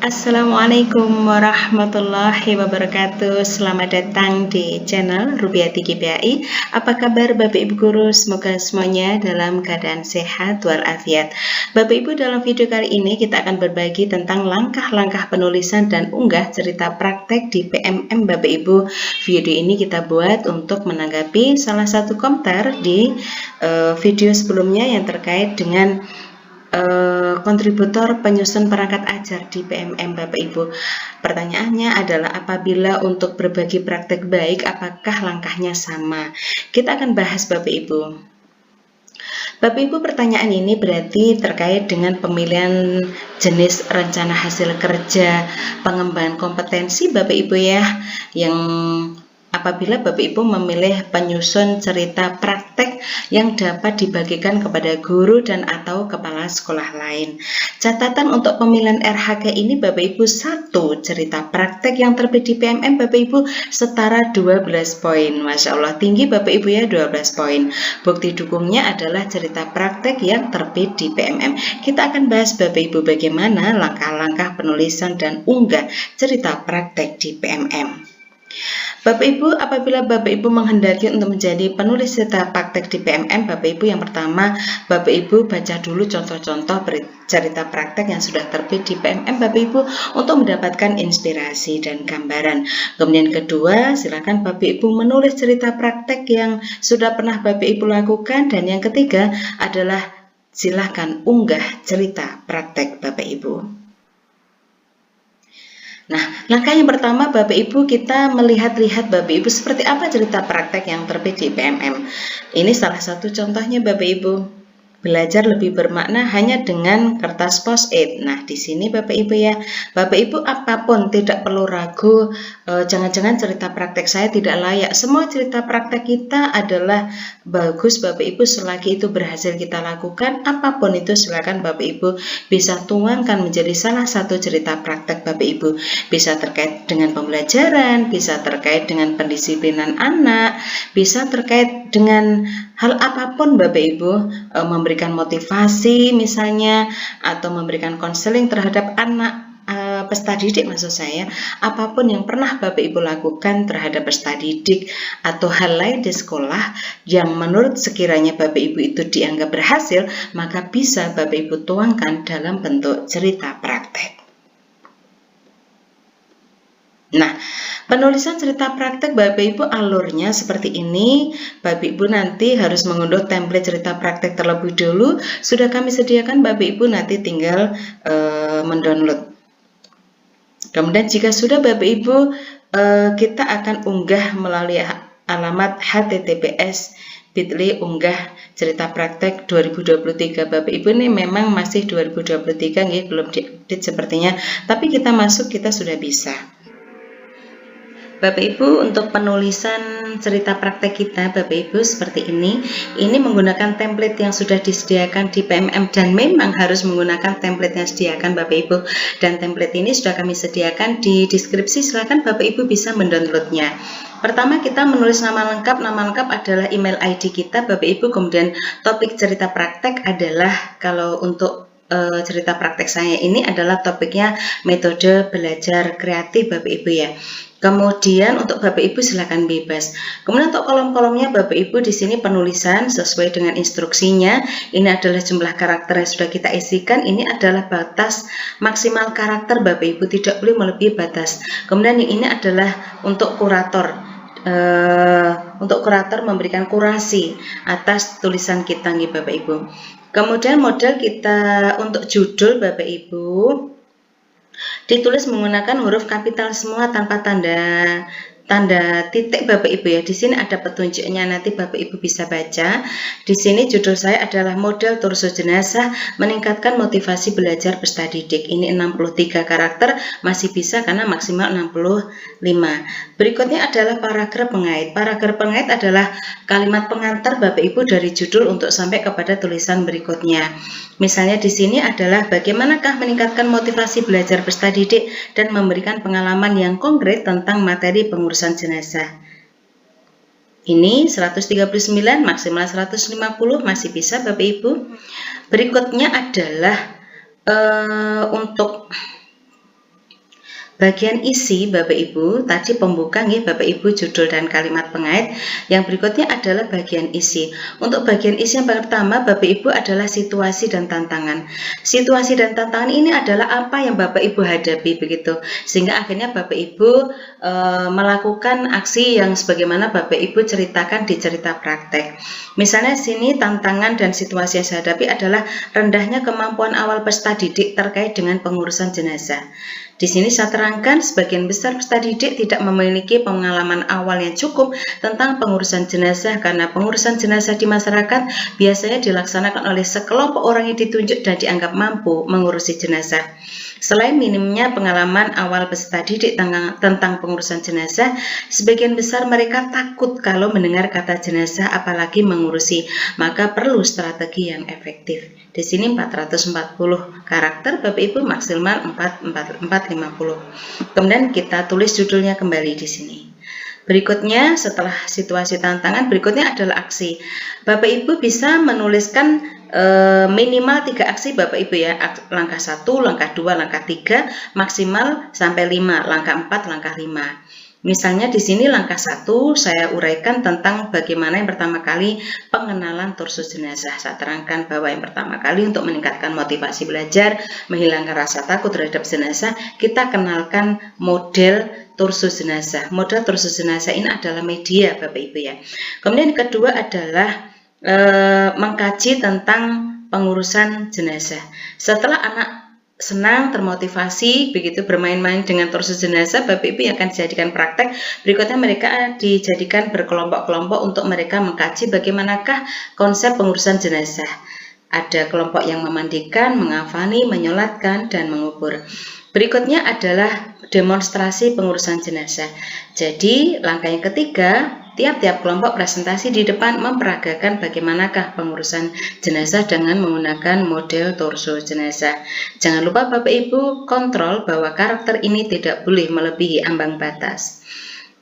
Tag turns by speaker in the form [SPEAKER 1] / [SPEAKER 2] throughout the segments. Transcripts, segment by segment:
[SPEAKER 1] Assalamualaikum warahmatullahi wabarakatuh. Selamat datang di channel Rubiati GPAI. Apa kabar Bapak Ibu Guru? Semoga semuanya dalam keadaan sehat walafiat. Bapak Ibu, dalam video kali ini kita akan berbagi tentang langkah-langkah penulisan dan unggah cerita praktek di PMM Bapak Ibu. Video ini kita buat untuk menanggapi salah satu komentar di video sebelumnya yang terkait dengan kontributor penyusun perangkat ajar di PMM Bapak Ibu. Pertanyaannya adalah, apabila untuk berbagi praktek baik, apakah langkahnya sama? Kita akan bahas Bapak Ibu. Bapak Ibu, pertanyaan ini berarti terkait dengan pemilihan jenis rencana hasil kerja, pengembangan kompetensi Bapak Ibu ya, yang apabila Bapak Ibu memilih penyusun cerita praktek yang dapat dibagikan kepada guru dan atau kepala sekolah lain. Catatan untuk pemilihan RHK ini Bapak Ibu, satu cerita praktek yang terbit di PMM Bapak Ibu setara 12 poin. Masya Allah, tinggi Bapak Ibu ya, 12 poin. Bukti dukungnya adalah cerita praktek yang terbit di PMM. Kita akan bahas Bapak Ibu bagaimana langkah-langkah penulisan dan unggah cerita praktek di PMM. Bapak Ibu, apabila Bapak Ibu menghendaki untuk menjadi penulis cerita praktek di PMM, Bapak Ibu, yang pertama Bapak Ibu baca dulu contoh-contoh cerita praktek yang sudah terbit di PMM Bapak Ibu untuk mendapatkan inspirasi dan gambaran. Kemudian kedua, silakan Bapak Ibu menulis cerita praktek yang sudah pernah Bapak Ibu lakukan, dan yang ketiga adalah silakan unggah cerita praktek Bapak Ibu. Nah, langkah yang pertama Bapak Ibu, kita melihat-lihat Bapak Ibu seperti apa cerita praktek yang terbit di PMM. Ini salah satu contohnya Bapak Ibu. Belajar lebih bermakna hanya dengan kertas post-it. Nah, di sini Bapak Ibu ya, Bapak Ibu apapun tidak perlu ragu, jangan-jangan cerita praktek saya tidak layak. Semua cerita praktek kita adalah bagus Bapak Ibu selagi itu berhasil kita lakukan. Apapun itu silakan Bapak Ibu bisa tuangkan menjadi salah satu cerita praktek Bapak Ibu. Bisa terkait dengan pembelajaran, bisa terkait dengan pendisiplinan anak, bisa terkait dengan hal apapun Bapak Ibu, memberikan motivasi misalnya, atau memberikan konseling terhadap anak peserta didik, maksud saya, apapun yang pernah Bapak Ibu lakukan terhadap peserta didik atau hal lain di sekolah yang menurut sekiranya Bapak Ibu itu dianggap berhasil, maka bisa Bapak Ibu tuangkan dalam bentuk cerita praktek. Nah, penulisan cerita praktek Bapak Ibu alurnya seperti ini. Bapak Ibu nanti harus mengunduh template cerita praktek terlebih dahulu. Sudah kami sediakan, Bapak Ibu nanti tinggal mendownload. Kemudian jika sudah Bapak Ibu, kita akan unggah melalui alamat https://bit.ly unggah cerita praktek 2023. Bapak Ibu, ini memang masih 2023 nih, belum diupdate sepertinya, tapi kita masuk, kita sudah bisa. Bapak Ibu, untuk penulisan cerita praktek kita Bapak Ibu seperti ini menggunakan template yang sudah disediakan di PMM, dan memang harus menggunakan template yang disediakan Bapak Ibu, dan template ini sudah kami sediakan di deskripsi, silakan Bapak Ibu bisa mendownloadnya. Pertama, kita menulis nama lengkap adalah email ID kita Bapak Ibu, kemudian topik cerita praktek adalah, kalau untuk cerita praktek saya ini adalah topiknya metode belajar kreatif Bapak Ibu ya. Kemudian untuk Bapak Ibu silakan bebas. Kemudian untuk kolom-kolomnya Bapak Ibu di sini penulisan sesuai dengan instruksinya. Ini adalah jumlah karakter yang sudah kita isikan. Ini adalah batas maksimal karakter Bapak Ibu, tidak boleh melebihi batas. Kemudian yang ini adalah untuk kurator. Untuk kurator memberikan kurasi atas tulisan kita nih Bapak Ibu. Kemudian model kita untuk judul Bapak Ibu ditulis menggunakan huruf kapital semua tanpa tanda titik Bapak Ibu ya. Di sini ada petunjuknya, nanti Bapak Ibu bisa baca. Di sini judul saya adalah model torso jenazah meningkatkan motivasi belajar peserta didik. Ini 63 karakter, masih bisa karena maksimal 65. Berikutnya adalah paragraf pengait. Paragraf pengait adalah kalimat pengantar Bapak Ibu dari judul untuk sampai kepada tulisan berikutnya. Misalnya di sini adalah bagaimanakah meningkatkan motivasi belajar peserta didik dan memberikan pengalaman yang konkret tentang materi pengurusan jenazah. Ini 139 maksimal 150 masih bisa Bapak Ibu. Berikutnya adalah untuk bagian isi Bapak Ibu, tadi pembuka nih Bapak Ibu, judul dan kalimat pengait. Yang berikutnya adalah bagian isi. Untuk bagian isi yang pertama Bapak Ibu adalah situasi dan tantangan. Situasi dan tantangan ini adalah apa yang Bapak Ibu hadapi begitu. Sehingga akhirnya Bapak Ibu melakukan aksi yang sebagaimana Bapak Ibu ceritakan di cerita praktek. Misalnya sini tantangan dan situasi yang saya hadapi adalah rendahnya kemampuan awal peserta didik terkait dengan pengurusan jenazah. Di sini saya terangkan sebagian besar peserta didik tidak memiliki pengalaman awal yang cukup tentang pengurusan jenazah karena pengurusan jenazah di masyarakat biasanya dilaksanakan oleh sekelompok orang yang ditunjuk dan dianggap mampu mengurusi jenazah. Selain minimnya pengalaman awal peserta didik tentang pengurusan jenazah, sebagian besar mereka takut kalau mendengar kata jenazah apalagi mengurusi, maka perlu strategi yang efektif. Di sini 440 karakter Bapak Ibu, maksimal 450. Kemudian kita tulis judulnya kembali di sini. Berikutnya setelah situasi tantangan, berikutnya adalah aksi. Bapak Ibu bisa menuliskan minimal 3 aksi Bapak Ibu ya. Langkah 1, langkah 2, langkah 3, maksimal sampai 5, langkah 4, langkah 5. Misalnya di sini langkah 1 saya uraikan tentang bagaimana yang pertama kali pengenalan torso jenazah. Saya terangkan bahwa yang pertama kali untuk meningkatkan motivasi belajar, menghilangkan rasa takut terhadap jenazah, kita kenalkan model torso jenazah. Model torso jenazah ini adalah media Bapak Ibu ya. Kemudian yang kedua adalah mengkaji tentang pengurusan jenazah. Setelah anak senang, termotivasi, begitu bermain-main dengan torso jenazah, Bapak Ibu yang akan dijadikan praktek. Berikutnya mereka dijadikan berkelompok-kelompok untuk mereka mengkaji bagaimanakah konsep pengurusan jenazah. Ada kelompok yang memandikan, mengafani, menyolatkan, dan mengubur. Berikutnya adalah demonstrasi pengurusan jenazah. Jadi langkah yang ketiga, tiap-tiap kelompok presentasi di depan memperagakan bagaimanakah pengurusan jenazah dengan menggunakan model torso jenazah. Jangan lupa Bapak Ibu kontrol bahwa karakter ini tidak boleh melebihi ambang batas.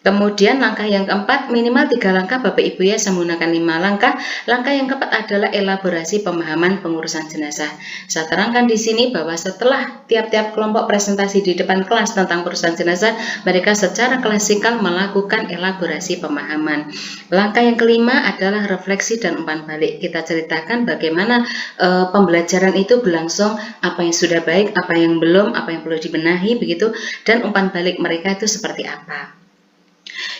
[SPEAKER 1] Kemudian langkah yang keempat, minimal 3 langkah Bapak Ibu ya, saya menggunakan 5 langkah. Langkah yang keempat adalah elaborasi pemahaman pengurusan jenazah. Saya terangkan di sini bahwa setelah tiap-tiap kelompok presentasi di depan kelas tentang pengurusan jenazah, mereka secara klasikal melakukan elaborasi pemahaman. Langkah yang kelima adalah refleksi dan umpan balik. Kita ceritakan bagaimana pembelajaran itu berlangsung, apa yang sudah baik, apa yang belum, apa yang perlu dibenahi begitu, dan umpan balik mereka itu seperti apa.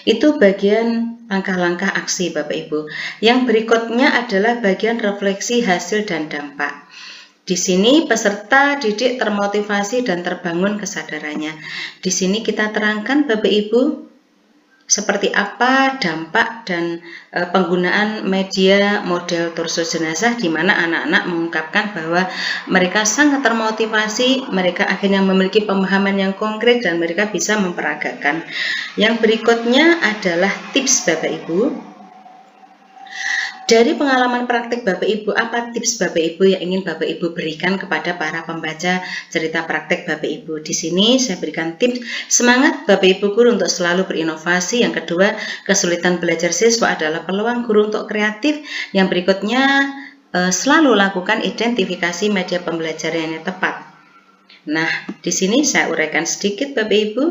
[SPEAKER 1] Itu bagian langkah-langkah aksi Bapak Ibu. Yang berikutnya adalah bagian refleksi hasil dan dampak. Di sini peserta didik termotivasi dan terbangun kesadarannya. Di sini kita terangkan Bapak Ibu seperti apa dampak dan penggunaan media model torso jenazah, di mana anak-anak mengungkapkan bahwa mereka sangat termotivasi, mereka akhirnya memiliki pemahaman yang konkret dan mereka bisa memperagakan. Yang berikutnya adalah tips Bapak Ibu. Dari pengalaman praktik Bapak Ibu, apa tips Bapak Ibu yang ingin Bapak Ibu berikan kepada para pembaca cerita praktik Bapak Ibu? Di sini saya berikan tips semangat Bapak Ibu guru untuk selalu berinovasi. Yang kedua, kesulitan belajar siswa adalah peluang guru untuk kreatif. Yang berikutnya, selalu lakukan identifikasi media pembelajaran yang tepat. Nah, di sini saya uraikan sedikit Bapak Ibu.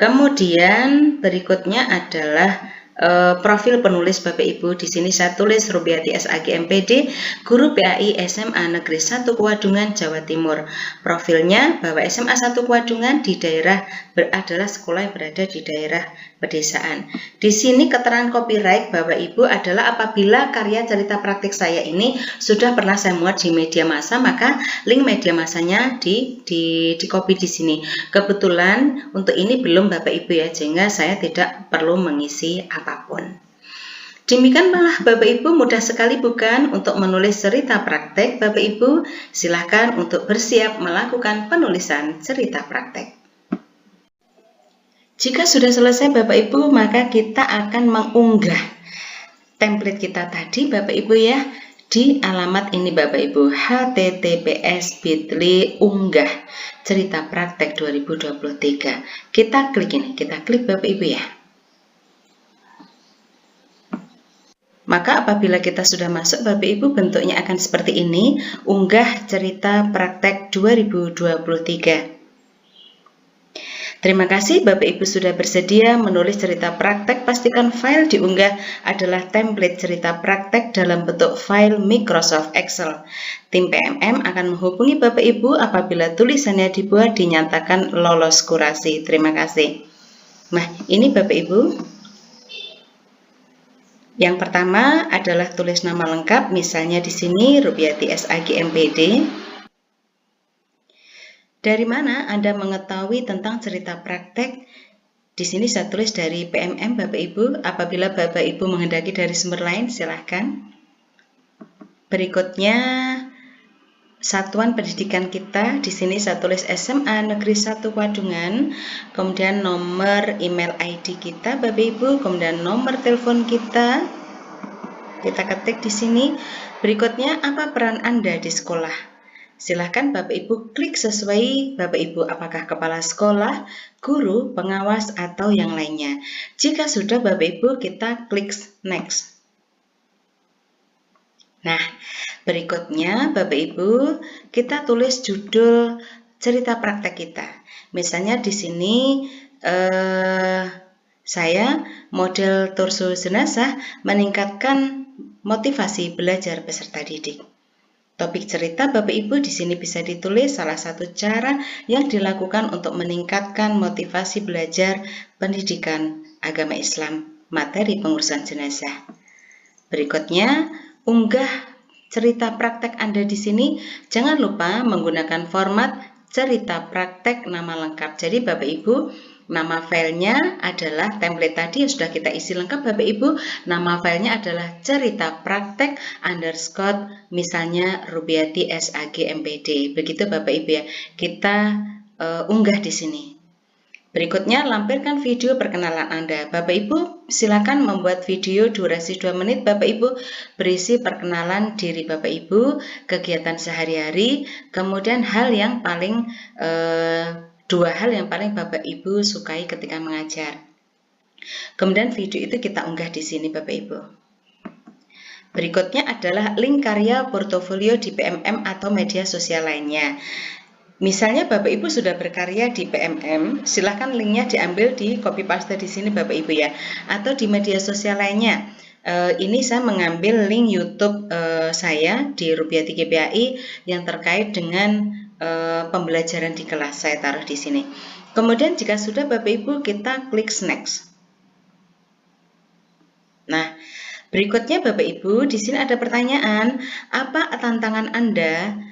[SPEAKER 1] Kemudian berikutnya adalah profil penulis Bapak Ibu. Di sini saya tulis Rubiati SAG MPD, guru PAI SMA Negeri 1 Kuadungan, Jawa Timur. Profilnya bahwa SMA 1 Kuadungan di daerah adalah sekolah yang berada di daerah pedesaan. Di sini keterangan copyright Bapak Ibu adalah apabila karya cerita praktik saya ini sudah pernah saya muat di media massa, maka link media massanya di copy di sini. Kebetulan untuk ini belum Bapak Ibu ya, sehingga saya tidak perlu mengisi apapun. Demikianlah Bapak Ibu, mudah sekali bukan untuk menulis cerita praktek. Bapak Ibu silahkan untuk bersiap melakukan penulisan cerita praktek. Jika sudah selesai Bapak Ibu, maka kita akan mengunggah template kita tadi Bapak Ibu ya, di alamat ini Bapak Ibu, https://bit.ly unggah cerita praktek 2023. Kita klik ini, kita klik Bapak Ibu ya. Maka apabila kita sudah masuk Bapak Ibu, bentuknya akan seperti ini, unggah cerita praktek 2023. Terima kasih Bapak Ibu sudah bersedia menulis cerita praktek. Pastikan file diunggah adalah template cerita praktek dalam bentuk file Microsoft Excel. Tim PMM akan menghubungi Bapak Ibu apabila tulisannya dibuat dinyatakan lolos kurasi. Terima kasih. Nah, ini Bapak Ibu. Yang pertama adalah tulis nama lengkap, misalnya di sini Rubiati SAG MPD. Dari mana Anda mengetahui tentang cerita praktek? Di sini saya tulis dari PMM Bapak Ibu. Apabila Bapak Ibu menghendaki dari sumber lain, silahkan. Berikutnya satuan pendidikan kita. Di sini saya tulis SMA Negeri 1 Wadungan, kemudian nomor email ID kita Bapak Ibu, kemudian nomor telepon kita ketik di sini. Berikutnya, apa peran Anda di sekolah? Silahkan Bapak Ibu klik sesuai Bapak Ibu, apakah kepala sekolah, guru, pengawas, atau yang lainnya. Jika sudah Bapak Ibu, kita klik next. Nah, berikutnya Bapak Ibu, kita tulis judul cerita praktek kita. Misalnya di sini saya model torso jenazah meningkatkan motivasi belajar peserta didik. Topik cerita Bapak Ibu di sini bisa ditulis salah satu cara yang dilakukan untuk meningkatkan motivasi belajar pendidikan agama Islam, materi pengurusan jenazah. Berikutnya, unggah cerita praktek Anda di sini. Jangan lupa menggunakan format cerita praktek nama lengkap. Jadi Bapak Ibu, nama filenya adalah template tadi yang sudah kita isi lengkap Bapak Ibu. Nama filenya adalah cerita praktek underscore misalnya Rubiati SAG MPD. Begitu Bapak Ibu ya. Kita unggah di sini. Berikutnya, lampirkan video perkenalan Anda. Bapak Ibu, silakan membuat video durasi 2 menit. Bapak Ibu, berisi perkenalan diri Bapak Ibu, kegiatan sehari-hari, kemudian dua hal yang paling Bapak Ibu sukai ketika mengajar. Kemudian video itu kita unggah di sini Bapak Ibu. Berikutnya adalah link karya portofolio di PMM atau media sosial lainnya. Misalnya Bapak Ibu sudah berkarya di PMM, silahkan linknya diambil di copy paste di sini Bapak Ibu ya, atau di media sosial lainnya. Ini saya mengambil link YouTube saya di Rubiati GPAI yang terkait dengan pembelajaran di kelas, saya taruh di sini. Kemudian jika sudah Bapak Ibu, kita klik next. Nah, berikutnya Bapak Ibu, di sini ada pertanyaan, apa tantangan Anda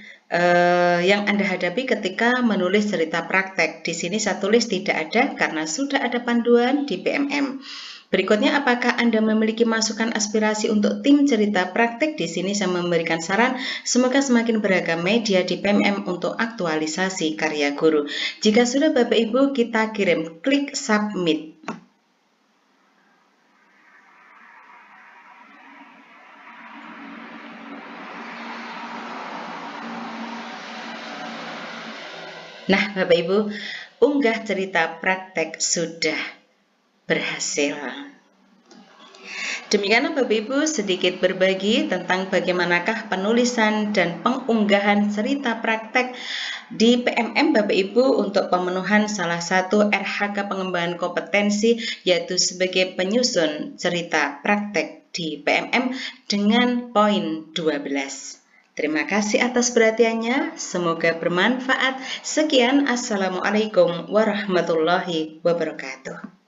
[SPEAKER 1] yang Anda hadapi ketika menulis cerita praktek? Di sini saya tulis tidak ada karena sudah ada panduan di PMM. Berikutnya, apakah Anda memiliki masukan aspirasi untuk tim cerita praktek? Di sini saya memberikan saran, semoga semakin beragam media di PMM untuk aktualisasi karya guru. Jika sudah Bapak Ibu, kita kirim, klik submit. Nah, Bapak Ibu, unggah cerita praktek sudah berhasil. Demikianlah Bapak Ibu sedikit berbagi tentang bagaimanakah penulisan dan pengunggahan cerita praktek di PMM Bapak Ibu untuk pemenuhan salah satu RHK pengembangan kompetensi, yaitu sebagai penyusun cerita praktek di PMM dengan poin 12. Terima kasih atas perhatiannya, semoga bermanfaat. Sekian, Assalamualaikum warahmatullahi wabarakatuh.